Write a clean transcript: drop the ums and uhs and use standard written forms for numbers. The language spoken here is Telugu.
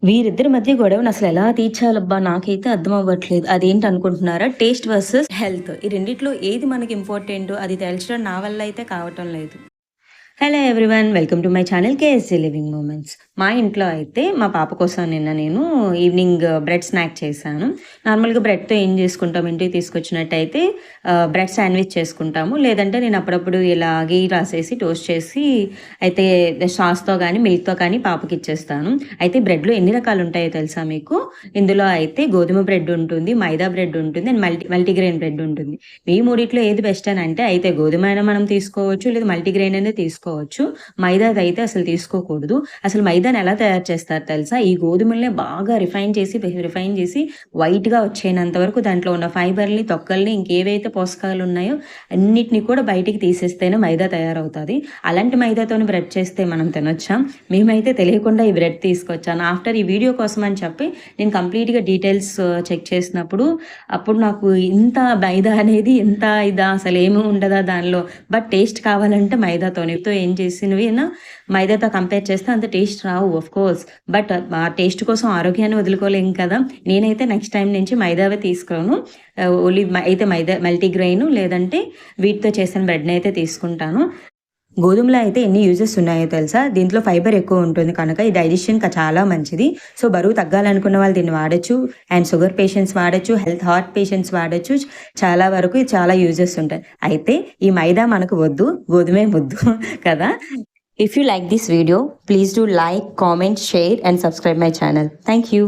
వీరిద్దరి మధ్య గొడవను అసలు ఎలా తీర్చాలబ్బా నాకైతే అర్థం అవ్వట్లేదు. అదేంటి అనుకుంటున్నారా? Taste versus health. ఈ రెండిట్లో ఏది మనకి ఇంపార్టెంటో అది తేల్చడం నా వల్ల అయితే కావటం లేదు. Hello everyone, welcome to my channel KSC living moments. మా ఇంట్లో అయితే మా పాప కోసం నిన్న నేను ఈవినింగ్ బ్రెడ్ స్నాక్ చేశాను. నార్మల్గా బ్రెడ్తో ఏం చేసుకుంటాం, ఇంటికి తీసుకొచ్చినట్టయితే బ్రెడ్ శాండ్విచ్ చేసుకుంటాము. లేదంటే నేను అప్పుడప్పుడు ఇలా గీ రాసేసి టోస్ట్ చేసి అయితే సాస్తో కానీ మిల్క్తో కానీ పాపకి ఇచ్చేస్తాను. అయితే బ్రెడ్లో ఎన్ని రకాలు ఉంటాయో తెలుసా మీకు? ఇందులో అయితే గోధుమ బ్రెడ్ ఉంటుంది, మైదా బ్రెడ్ ఉంటుంది అండ్ మల్టీగ్రెయిన్ బ్రెడ్ ఉంటుంది. ఈ మూడిట్లో ఏది బెస్ట్ అని అంటే అయితే గోధుమ అయినా మనం తీసుకోవచ్చు, లేదా మల్టీగ్రెయిన్ అనేది తీసుకోవచ్చు. మైదాది అయితే అసలు తీసుకోకూడదు. అసలు మైదాని ఎలా తయారు చేస్తారు తెలుసా? ఈ గోధుమల్ని బాగా రిఫైన్ చేసి వైట్గా వచ్చేనంత వరకు దాంట్లో ఉన్న ఫైబర్ని, తొక్కల్ని, ఇంకేవైతే పోషకాలు ఉన్నాయో అన్నిటిని కూడా బయటికి తీసేస్తేనే మైదా తయారవుతుంది. అలాంటి మైదాతోని బ్రెడ్ చేస్తే మనం తినొచ్చాం. మేమైతే తెలియకుండా ఈ బ్రెడ్ తీసుకొచ్చాను. ఆఫ్టర్ ఈ వీడియో కోసం అని చెప్పి నేను కంప్లీట్గా డీటెయిల్స్ చెక్ చేసినప్పుడు అప్పుడు నాకు ఇంత మైదా అనేది ఎంత ఇదా, అసలు ఏమీ ఉండదా దానిలో, బట్ టేస్ట్ కావాలంటే మైదాతోని ఏం చేసినవి మైదాతో కంపేర్ చేస్తే అంత taste Rao of course. But ఆ టేస్ట్ కోసం ఆరోగ్యాన్ని వదులుకోలేం కదా. నేనైతే నెక్స్ట్ టైం నుంచి మైదావే తీసుకోను. ఓన్లీ అయితే మల్టీగ్రెయిన్ లేదంటే వీటితో చేసిన బ్రెడ్ని అయితే తీసుకుంటాను. గోధుమలో అయితే ఎన్ని యూజెస్ ఉన్నాయో తెలుసా? దీంట్లో ఫైబర్ ఎక్కువ ఉంటుంది కనుక ఈ డైజెషన్కి చాలా మంచిది. సో బరువు తగ్గాలనుకున్న వాళ్ళు దీన్ని వాడచ్చు, అండ్ షుగర్ పేషెంట్స్ వాడచ్చు, హార్ట్ పేషెంట్స్ వాడచ్చు. చాలా వరకు చాలా యూజెస్ ఉంటాయి. అయితే ఈ మైదా మనకు వద్దు, గోధుమే వద్దు కదా. If you like this video, please do like, comment, share and subscribe my channel. Thank you.